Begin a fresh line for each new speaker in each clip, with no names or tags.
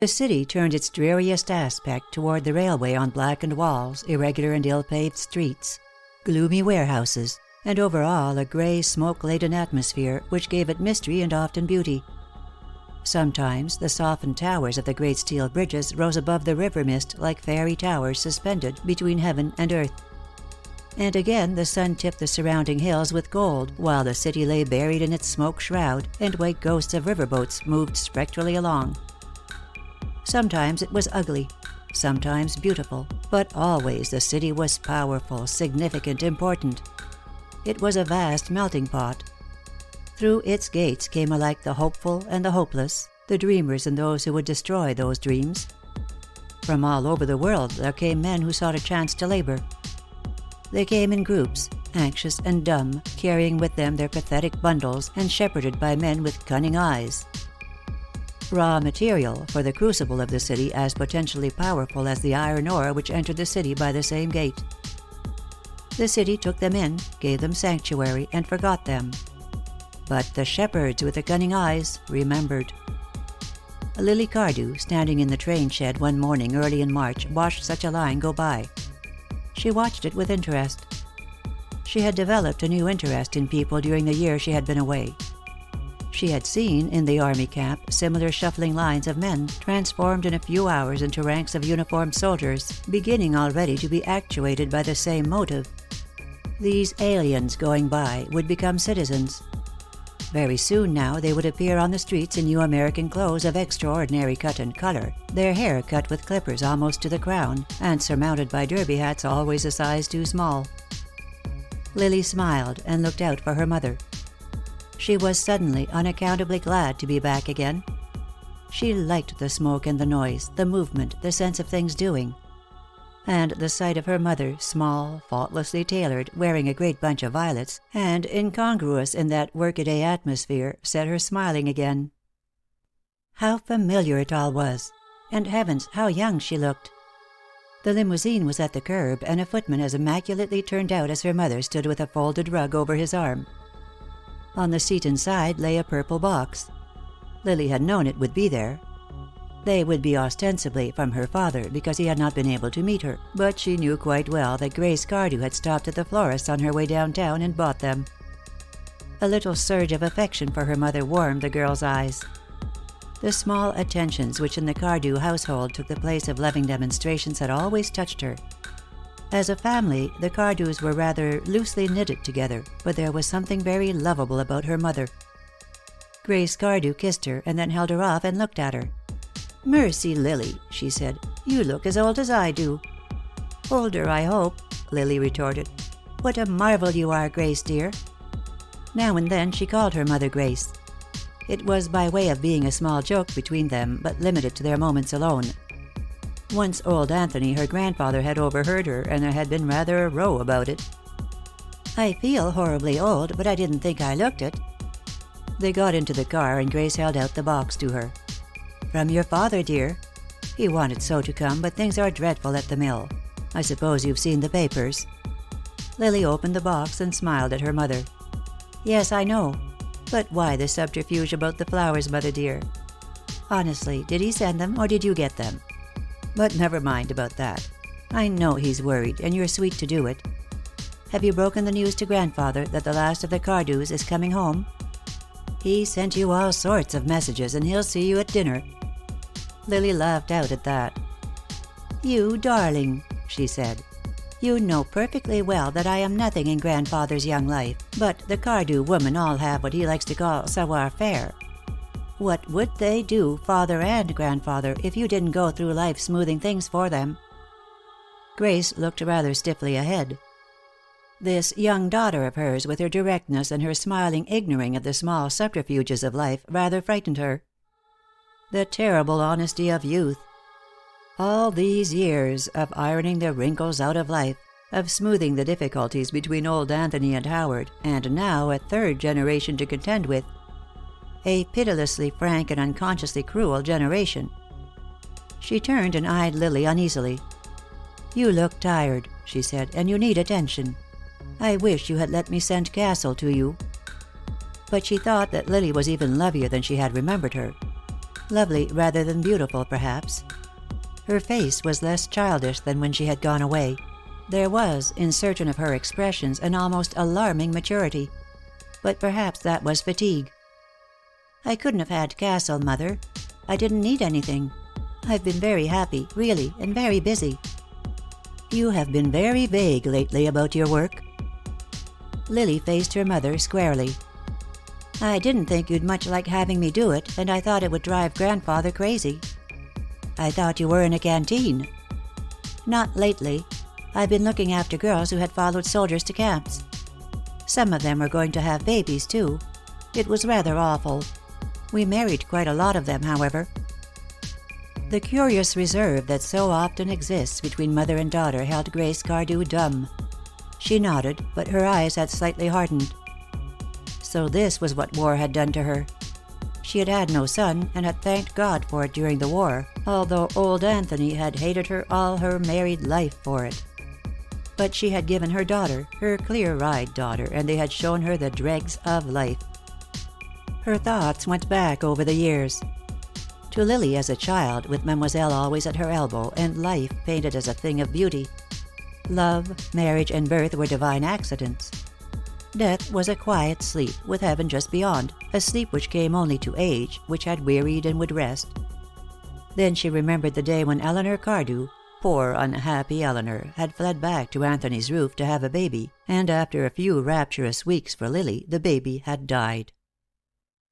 The city turned its dreariest aspect toward the railway on blackened walls, irregular and ill-paved streets, gloomy warehouses, and overall a gray, smoke-laden atmosphere which gave it mystery and often beauty. Sometimes the softened towers of the great steel bridges rose above the river mist like fairy towers suspended between heaven and earth. And again the sun tipped the surrounding hills with gold, while the city lay buried in its smoke shroud, and white ghosts of riverboats moved spectrally along. Sometimes it was ugly, sometimes beautiful, but always the city was powerful, significant, important. It was a vast melting pot. Through its gates came alike the hopeful and the hopeless, the dreamers and those who would destroy those dreams. From all over the world there came men who sought a chance to labor. They came in groups, anxious and dumb, carrying with them their pathetic bundles, and shepherded by men with cunning eyes. Raw material for the crucible of the city, as potentially powerful as the iron ore which entered the city by the same gate. The city took them in, gave them sanctuary, and forgot them. But the shepherds with the cunning eyes remembered. Lily Cardew, standing in the train shed one morning early in March, watched such a line go by. She watched it with interest. She had developed a new interest in people during the year she had been away. She had seen, in the army camp, similar shuffling lines of men, transformed in a few hours into ranks of uniformed soldiers, beginning already to be actuated by the same motive. These aliens going by would become citizens. Very soon now they would appear on the streets in new American clothes of extraordinary cut and color, their hair cut with clippers almost to the crown, and surmounted by derby hats always a size too small. Lily smiled and looked out for her mother. She was suddenly, unaccountably glad to be back again. She liked the smoke and the noise, the movement, the sense of things doing. And the sight of her mother, small, faultlessly tailored, wearing a great bunch of violets, and incongruous in that workaday atmosphere, set her smiling again. How familiar it all was! And heavens, how young she looked! The limousine was at the curb, and a footman as immaculately turned out as her mother stood with a folded rug over his arm. On the seat inside lay a purple box. Lily had known it would be there. They would be ostensibly from her father, because he had not been able to meet her, but she knew quite well that Grace Cardew had stopped at the florist's on her way downtown and bought them. A little surge of affection for her mother warmed the girl's eyes. The small attentions which in the Cardew household took the place of loving demonstrations had always touched her. As a family, the Cardews were rather loosely knitted together, but there was something very lovable about her mother. Grace Cardew kissed her, and then held her off and looked at her. "Mercy, Lily," she said, "you look as old as I do." "Older, I hope," Lily retorted. "What a marvel you are, Grace dear." Now and then she called her mother Grace. It was by way of being a small joke between them, but limited to their moments alone. Once old Anthony, her grandfather, had overheard her, and there had been rather a row about it. "I feel horribly old, but I didn't think I looked it." They got into the car, and Grace held out the box to her. "From your father, dear. He wanted so to come, but things are dreadful at the mill. I suppose you've seen the papers." Lily opened the box and smiled at her mother. "Yes, I know. But why the subterfuge about the flowers, mother dear? Honestly, did he send them, or did you get them? But never mind about that. I know he's worried, and you're sweet to do it. Have you broken the news to grandfather that the last of the Cardews is coming home? He sent you all sorts of messages, and he'll see you at dinner." Lily laughed out at that. "You darling," she said. "You know perfectly well that I am nothing in grandfather's young life, but the Cardew women all have what he likes to call savoir faire. What would they do, father and grandfather, if you didn't go through life smoothing things for them?" Grace looked rather stiffly ahead. This young daughter of hers, with her directness and her smiling ignoring of the small subterfuges of life, rather frightened her. The terrible honesty of youth. All these years of ironing the wrinkles out of life, of smoothing the difficulties between old Anthony and Howard, and now a third generation to contend with. A pitilessly frank and unconsciously cruel generation. She turned and eyed Lily uneasily. "You look tired," she said, "and you need attention. I wish you had let me send Castle to you." But she thought that Lily was even lovelier than she had remembered her. Lovely rather than beautiful, perhaps. Her face was less childish than when she had gone away. There was, in certain of her expressions, an almost alarming maturity. But perhaps that was fatigue. "I couldn't have had Castle, Mother. I didn't need anything. I've been very happy, really, and very busy." "You have been very vague lately about your work." Lily faced her mother squarely. "I didn't think you'd much like having me do it, and I thought it would drive Grandfather crazy." "I thought you were in a canteen." "Not lately. I've been looking after girls who had followed soldiers to camps. Some of them were going to have babies, too. It was rather awful. We married quite a lot of them, however." The curious reserve that so often exists between mother and daughter held Grace Cardew dumb. She nodded, but her eyes had slightly hardened. So this was what war had done to her. She had had no son, and had thanked God for it during the war, although old Anthony had hated her all her married life for it. But she had given her daughter, her clear-eyed daughter, and they had shown her the dregs of life. Her thoughts went back over the years. To Lily as a child, with Mademoiselle always at her elbow, and life painted as a thing of beauty. Love, marriage, and birth were divine accidents. Death was a quiet sleep, with heaven just beyond, a sleep which came only to age, which had wearied and would rest. Then she remembered the day when Eleanor Cardew, poor unhappy Eleanor, had fled back to Anthony's roof to have a baby, and after a few rapturous weeks for Lily, the baby had died.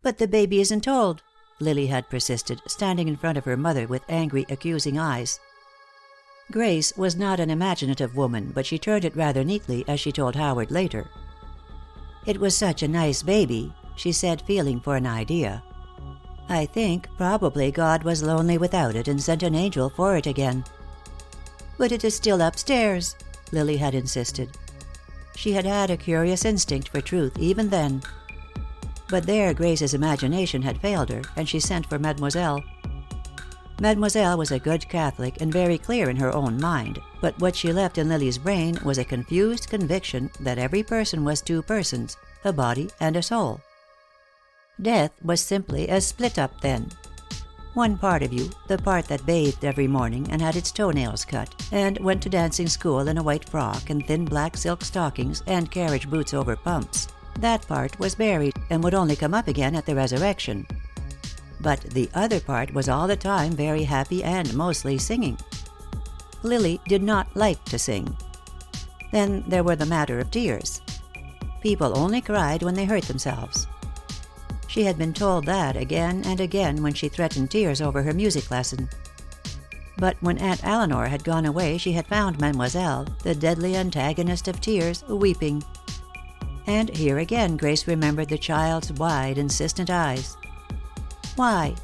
"But the baby isn't old," Lily had persisted, standing in front of her mother with angry, accusing eyes. Grace was not an imaginative woman, but she turned it rather neatly, as she told Howard later. "It was such a nice baby," she said, feeling for an idea. "I think probably God was lonely without it and sent an angel for it again." "But it is still upstairs," Lily had insisted. She had had a curious instinct for truth even then. But there Grace's imagination had failed her, and she sent for Mademoiselle. Mademoiselle was a good Catholic and very clear in her own mind, but what she left in Lily's brain was a confused conviction that every person was two persons, a body and a soul. Death was simply a split-up then. One part of you, the part that bathed every morning and had its toenails cut, and went to dancing school in a white frock and thin black silk stockings and carriage boots over pumps, that part was buried and would only come up again at the resurrection. But the other part was all the time very happy and mostly singing. Lily did not like to sing. Then there were the matter of tears. People only cried when they hurt themselves. She had been told that again and again when she threatened tears over her music lesson. But when Aunt Eleanor had gone away she had found Mademoiselle, the deadly antagonist of tears, weeping. And here again Grace remembered the child's wide, insistent eyes. "Why?"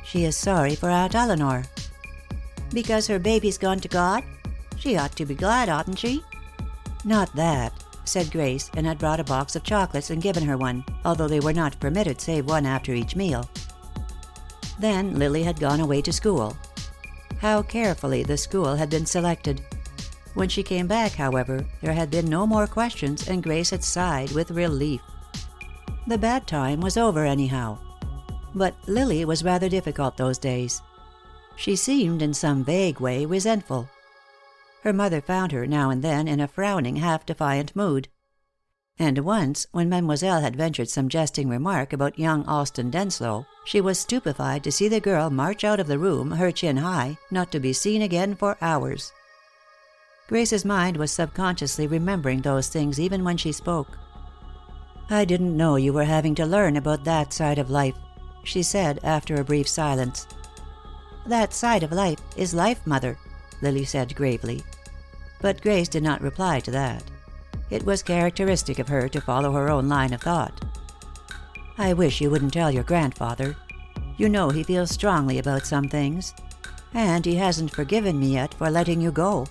"She is sorry for Aunt Eleanor." "Because her baby's gone to God? She ought to be glad, oughtn't she?" "Not that," said Grace, and had brought a box of chocolates and given her one, although they were not permitted save one after each meal. Then Lily had gone away to school. How carefully the school had been selected. When she came back, however, there had been no more questions, and Grace had sighed with relief. The bad time was over anyhow. But Lily was rather difficult those days. She seemed, in some vague way, resentful. Her mother found her, now and then, in a frowning, half-defiant mood. And once, when Mademoiselle had ventured some jesting remark about young Alston Denslow, she was stupefied to see the girl march out of the room, her chin high, not to be seen again for hours. Grace's mind was subconsciously remembering those things even when she spoke. "I didn't know you were having to learn about that side of life," she said, after a brief silence. "That side of life is life, Mother," Lily said gravely. But Grace did not reply to that. It was characteristic of her to follow her own line of thought. "I wish you wouldn't tell your grandfather. You know he feels strongly about some things. And he hasn't forgiven me yet for letting you go."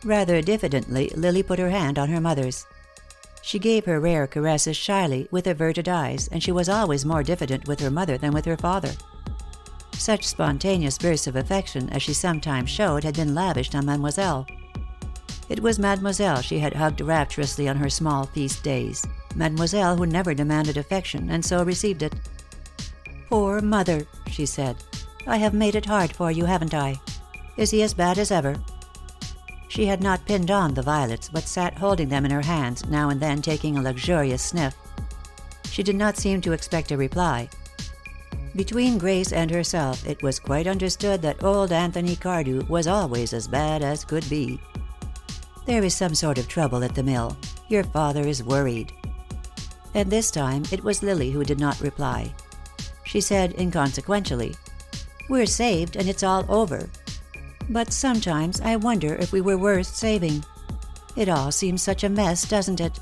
Rather diffidently, Lily put her hand on her mother's. She gave her rare caresses shyly, with averted eyes, and she was always more diffident with her mother than with her father. Such spontaneous bursts of affection as she sometimes showed had been lavished on Mademoiselle. It was Mademoiselle she had hugged rapturously on her small feast days, Mademoiselle who never demanded affection, and so received it. "Poor mother," she said. "I have made it hard for you, haven't I? Is he as bad as ever?" She had not pinned on the violets, but sat holding them in her hands, now and then taking a luxurious sniff. She did not seem to expect a reply. Between Grace and herself it was quite understood that old Anthony Cardew was always as bad as could be. "There is some sort of trouble at the mill. Your father is worried." And this time it was Lily who did not reply. She said inconsequentially, "We're saved, and it's all over. But sometimes I wonder if we were worth saving. It all seems such a mess, doesn't it?"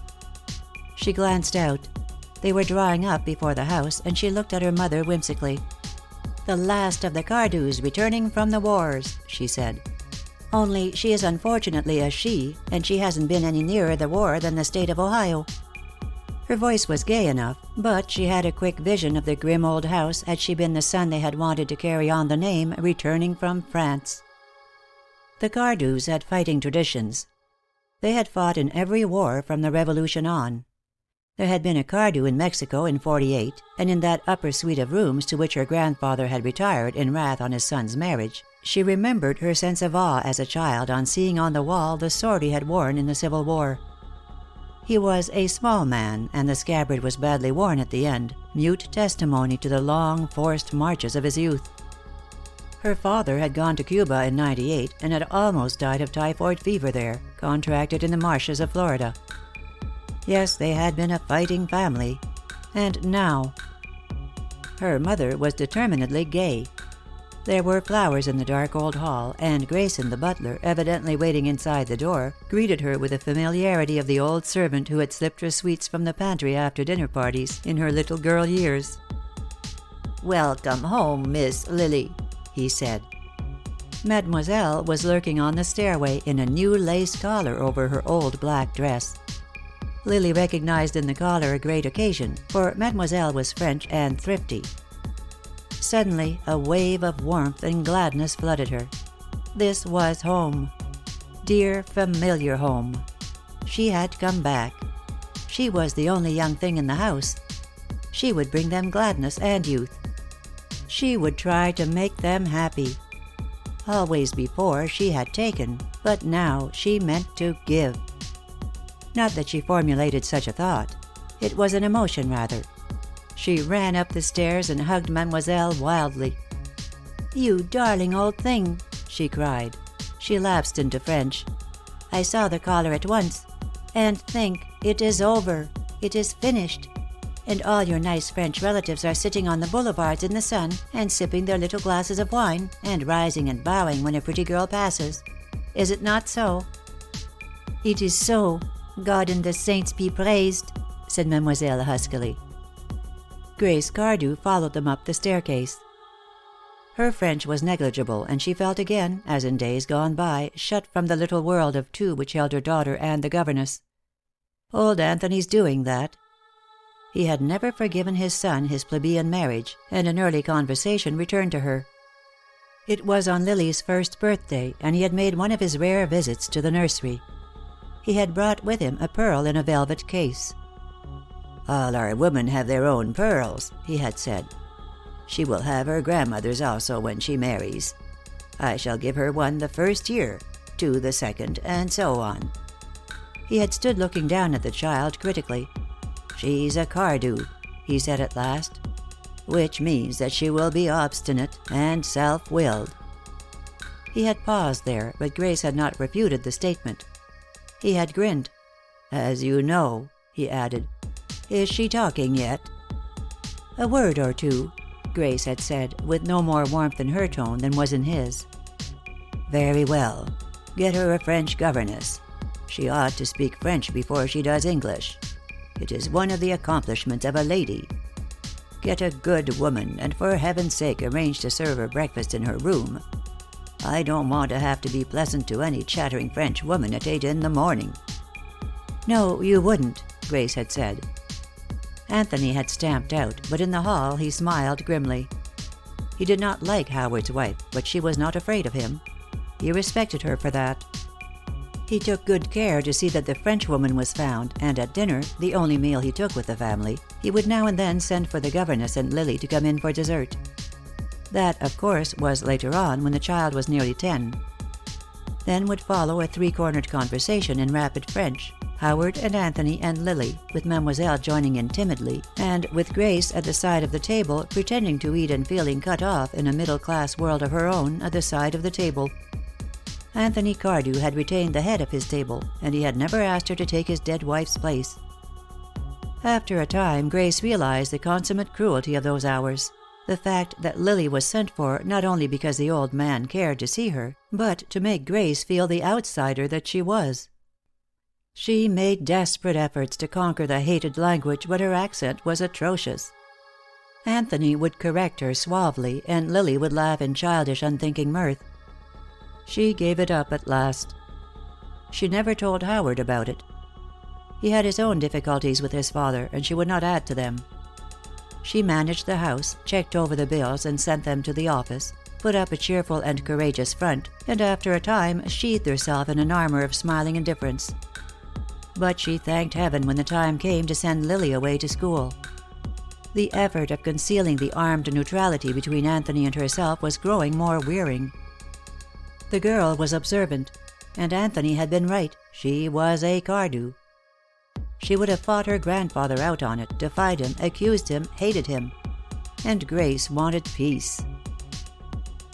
She glanced out. They were drawing up before the house, and she looked at her mother whimsically. "The last of the Cardews returning from the wars," she said. "Only she is unfortunately a she, and she hasn't been any nearer the war than the state of Ohio." Her voice was gay enough, but she had a quick vision of the grim old house, had she been the son they had wanted to carry on the name, returning from France. The Cardews had fighting traditions. They had fought in every war from the Revolution on. There had been a Cardew in Mexico in '48, and in that upper suite of rooms to which her grandfather had retired in wrath on his son's marriage, she remembered her sense of awe as a child on seeing on the wall the sword he had worn in the Civil War. He was a small man, and the scabbard was badly worn at the end, mute testimony to the long, forced marches of his youth. Her father had gone to Cuba in '98 and had almost died of typhoid fever there, contracted in the marshes of Florida. Yes, they had been a fighting family. And now her mother was determinedly gay. There were flowers in the dark old hall, and Grayson, the butler, evidently waiting inside the door, greeted her with the familiarity of the old servant who had slipped her sweets from the pantry after dinner parties, in her little girl years. "Welcome home, Miss Lily," he said. Mademoiselle was lurking on the stairway, in a new lace collar over her old black dress. Lily recognized in the collar a great occasion, for Mademoiselle was French and thrifty. Suddenly, a wave of warmth and gladness flooded her. This was home. Dear, familiar home. She had come back. She was the only young thing in the house. She would bring them gladness and youth. She would try to make them happy. Always before she had taken, but now she meant to give. Not that she formulated such a thought. It was an emotion, rather. She ran up the stairs and hugged Mademoiselle wildly. "You darling old thing," she cried. She lapsed into French. "I saw the collar at once. And think, it is over. It is finished. And all your nice French relatives are sitting on the boulevards in the sun, and sipping their little glasses of wine, and rising and bowing when a pretty girl passes. Is it not so?" "It is so. God and the saints be praised," said Mademoiselle huskily. Grace Cardew followed them up the staircase. Her French was negligible, and she felt again, as in days gone by, shut from the little world of two which held her daughter and the governess. Old Anthony's doing that. He had never forgiven his son his plebeian marriage, and an early conversation returned to her. It was on Lily's first birthday, and he had made one of his rare visits to the nursery. He had brought with him a pearl in a velvet case. "All our women have their own pearls," he had said. "She will have her grandmother's also when she marries. I shall give her one the first year, two the second, and so on." He had stood looking down at the child critically. "She's a Cardew," he said at last. "Which means that she will be obstinate and self-willed." He had paused there, but Grace had not refuted the statement. He had grinned. "As you know," he added. "Is she talking yet?" "A word or two," Grace had said, with no more warmth in her tone than was in his. "Very well. Get her a French governess. She ought to speak French before she does English. It is one of the accomplishments of a lady. Get a good woman, and for heaven's sake arrange to serve her breakfast in her room. I don't want to have to be pleasant to any chattering French woman at 8 in the morning." "No, you wouldn't," Grace had said. Anthony had stamped out, but in the hall he smiled grimly. He did not like Howard's wife, but she was not afraid of him. He respected her for that. He took good care to see that the Frenchwoman was found, and at dinner, the only meal he took with the family, he would now and then send for the governess and Lily to come in for dessert. That, of course, was later on, when the child was nearly 10. Then would follow a three-cornered conversation in rapid French, Howard and Anthony and Lily, with Mademoiselle joining in timidly, and with Grace at the side of the table, pretending to eat and feeling cut off in a middle-class world of her own at the side of the table. Anthony Cardew had retained the head of his table, and he had never asked her to take his dead wife's place. After a time Grace realized the consummate cruelty of those hours. The fact that Lily was sent for not only because the old man cared to see her, but to make Grace feel the outsider that she was. She made desperate efforts to conquer the hated language, but her accent was atrocious. Anthony would correct her suavely, and Lily would laugh in childish, unthinking mirth. She gave it up at last. She never told Howard about it. He had his own difficulties with his father, and she would not add to them. She managed the house, checked over the bills and sent them to the office, put up a cheerful and courageous front, and after a time sheathed herself in an armor of smiling indifference. But she thanked heaven when the time came to send Lily away to school. The effort of concealing the armed neutrality between Anthony and herself was growing more wearing. The girl was observant, and Anthony had been right, she was a Cardew. She would have fought her grandfather out on it, defied him, accused him, hated him. And Grace wanted peace.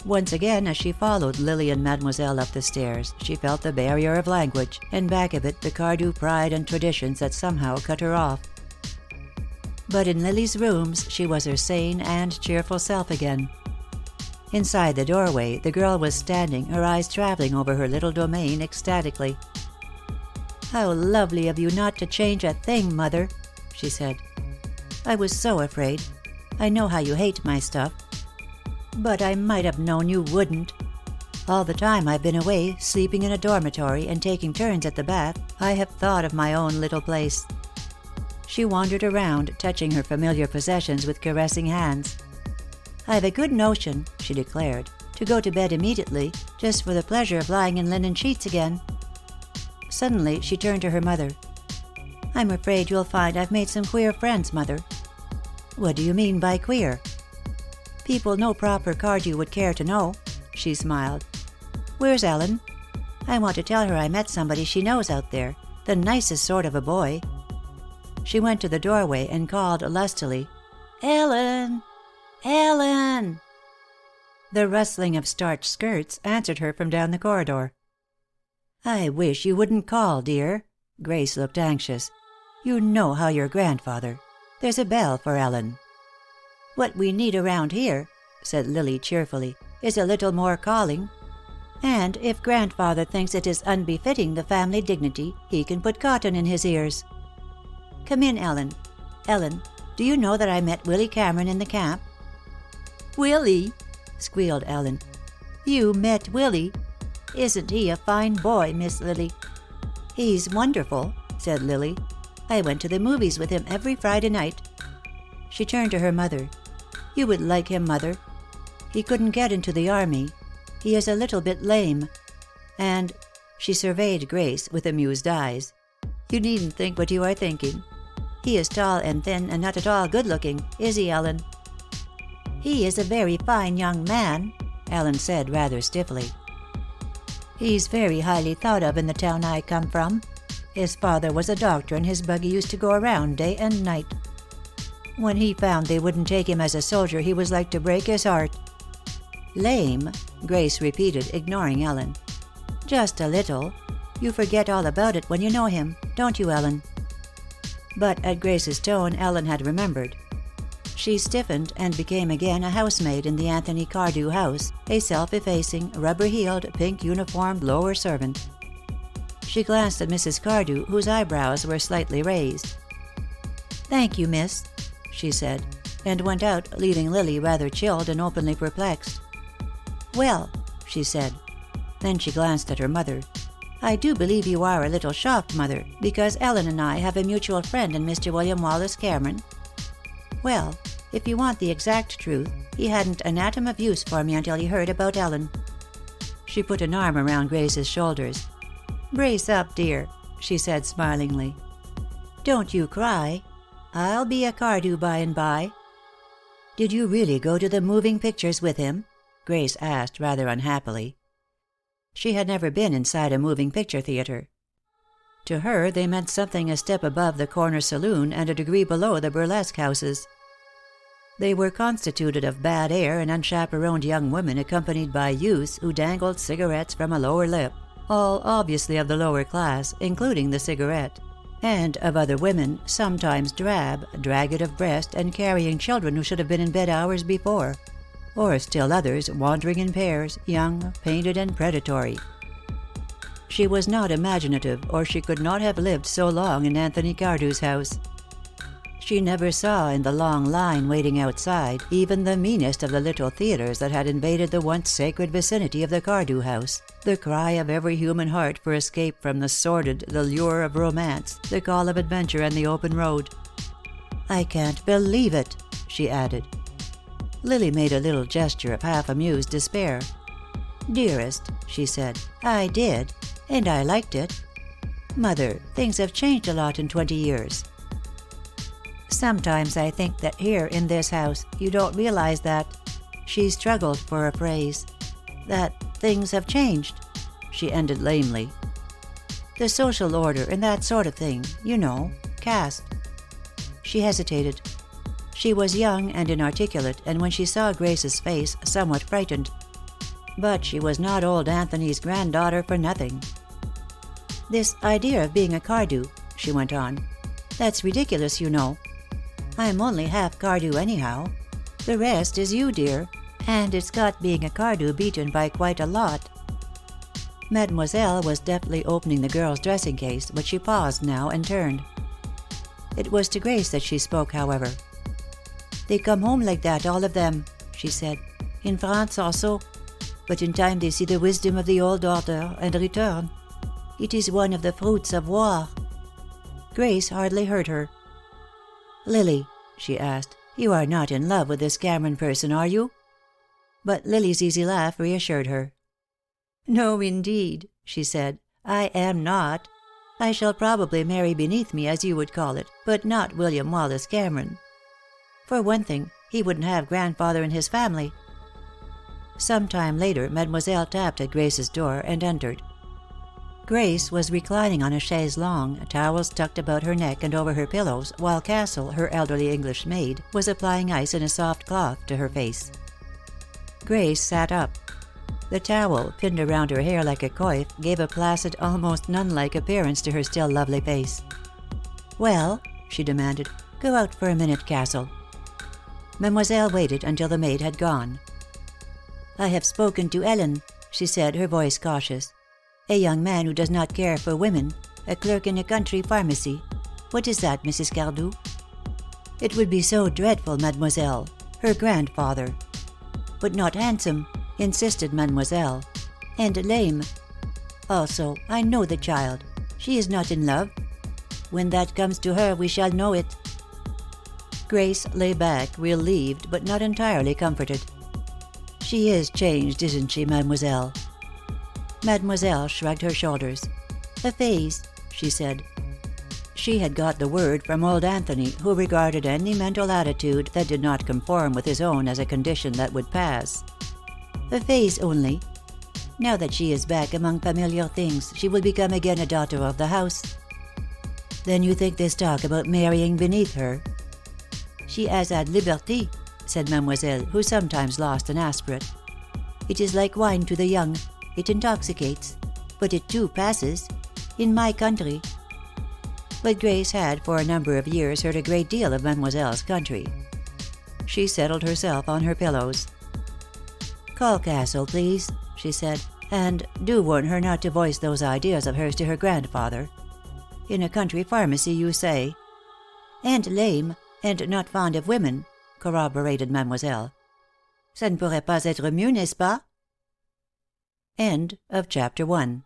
Once again, as she followed Lily and Mademoiselle up the stairs, she felt the barrier of language, and back of it the Cardew pride and traditions that somehow cut her off. But in Lily's rooms she was her sane and cheerful self again. Inside the doorway the girl was standing, her eyes traveling over her little domain ecstatically. "How lovely of you not to change a thing, Mother," she said. "I was so afraid. I know how you hate my stuff. But I might have known you wouldn't. All the time I've been away, sleeping in a dormitory and taking turns at the bath, I have thought of my own little place." She wandered around, touching her familiar possessions with caressing hands. "I've a good notion," she declared, "to go to bed immediately, just for the pleasure of lying in linen sheets again." Suddenly she turned to her mother. "I'm afraid you'll find I've made some queer friends, Mother." "What do you mean by queer?" "People no proper Cardew would care to know," she smiled. "Where's Ellen? I want to tell her I met somebody she knows out there, the nicest sort of a boy." She went to the doorway and called lustily, "Ellen! Ellen!" The rustling of starched skirts answered her from down the corridor. "I wish you wouldn't call, dear." Grace looked anxious. "You know how your grandfather. There's a bell for Ellen." "What we need around here," said Lily cheerfully, "is a little more calling. And if grandfather thinks it is unbefitting the family dignity, he can put cotton in his ears. Come in, Ellen. Ellen, do you know that I met Willie Cameron in the camp?" "Willie?" squealed Ellen. "You met Willie? Isn't he a fine boy, Miss Lily?" "He's wonderful," said Lily. "I went to the movies with him every Friday night." She turned to her mother. "You would like him, Mother. He couldn't get into the army. He is a little bit lame. And," she surveyed Grace with amused eyes, "you needn't think what you are thinking. He is tall and thin and not at all good looking, is he, Ellen?" "He is a very fine young man," Ellen said rather stiffly. "He's very highly thought of in the town I come from. His father was a doctor and his buggy used to go around day and night. When he found they wouldn't take him as a soldier he was like to break his heart." "Lame?" Grace repeated, ignoring Ellen. "Just a little. You forget all about it when you know him, don't you, Ellen?" But at Grace's tone Ellen had remembered. She stiffened and became again a housemaid in the Anthony Cardew house, a self-effacing, rubber-heeled, pink-uniformed lower servant. She glanced at Mrs. Cardew, whose eyebrows were slightly raised. "Thank you, miss," she said, and went out, leaving Lily rather chilled and openly perplexed. "Well," she said. Then she glanced at her mother. "I do believe you are a little shocked, Mother, because Ellen and I have a mutual friend in Mr. William Wallace Cameron. Well, if you want the exact truth, he hadn't an atom of use for me until he heard about Ellen." She put an arm around Grace's shoulders. "Brace up, dear," she said smilingly. "Don't you cry. I'll be a Cardew by and by." "Did you really go to the moving pictures with him?" Grace asked, rather unhappily. She had never been inside a moving picture theater. To her they meant something a step above the corner saloon and a degree below the burlesque houses. They were constituted of bad air and unchaperoned young women accompanied by youths who dangled cigarettes from a lower lip, all obviously of the lower class, including the cigarette, and of other women, sometimes drab, dragged of breast, and carrying children who should have been in bed hours before. Or still others, wandering in pairs, young, painted, and predatory. She was not imaginative, or she could not have lived so long in Anthony Cardew's house. She never saw in the long line waiting outside even the meanest of the little theaters that had invaded the once sacred vicinity of the Cardew house, the cry of every human heart for escape from the sordid, the lure of romance, the call of adventure and the open road. "I can't believe it," she added. Lily made a little gesture of half-amused despair. "Dearest," she said, "I did. And I liked it. Mother, things have changed a lot in 20 years. Sometimes I think that here, in this house, you don't realize that," she struggled for a phrase, "that things have changed," she ended lamely. "The social order and that sort of thing, you know, caste." She hesitated. She was young and inarticulate, and when she saw Grace's face, somewhat frightened. But she was not old Anthony's granddaughter for nothing. "This idea of being a Cardew," she went on, "that's ridiculous, you know. I'm only half Cardew anyhow. The rest is you, dear, and it's got being a Cardew beaten by quite a lot." Mademoiselle was deftly opening the girl's dressing case, but she paused now and turned. It was to Grace that she spoke, however. "They come home like that, all of them," she said. "In France also. But in time they see the wisdom of the old order, and return. It is one of the fruits of war." Grace hardly heard her. "Lily," she asked, "you are not in love with this Cameron person, are you?" But Lily's easy laugh reassured her. "No, indeed," she said, "I am not. I shall probably marry beneath me, as you would call it, but not William Wallace Cameron. For one thing, he wouldn't have grandfather in his family." Some time later Mademoiselle tapped at Grace's door, and entered. Grace was reclining on a chaise longue, towels tucked about her neck and over her pillows, while Castle, her elderly English maid, was applying ice in a soft cloth to her face. Grace sat up. The towel, pinned around her hair like a coif, gave a placid, almost nun-like appearance to her still lovely face. "Well?" she demanded. "Go out for a minute, Castle." Mademoiselle waited until the maid had gone. "I have spoken to Ellen," she said, her voice cautious. "A young man who does not care for women, a clerk in a country pharmacy. What is that, Mrs. Cardew?" "It would be so dreadful, Mademoiselle. Her grandfather." "But not handsome," insisted Mademoiselle. "And lame. Also, I know the child. She is not in love. When that comes to her, we shall know it." Grace lay back, relieved, but not entirely comforted. "She is changed, isn't she, Mademoiselle?" Mademoiselle shrugged her shoulders. "A phase," she said. She had got the word from old Anthony, who regarded any mental attitude that did not conform with his own as a condition that would pass. "A phase only. Now that she is back among familiar things, she will become again a daughter of the house." "Then you think this talk about marrying beneath her?" "She has had liberty," said Mademoiselle, who sometimes lost an aspirate. "It is like wine to the young. It intoxicates. But it too passes. In my country." But Grace had for a number of years heard a great deal of Mademoiselle's country. She settled herself on her pillows. "Call Castle, please," she said, "and do warn her not to voice those ideas of hers to her grandfather. In a country pharmacy, you say?" "And lame, and not fond of women," corroborated Mademoiselle. "Ça ne pourrait pas être mieux, n'est-ce pas?" End of chapter 1.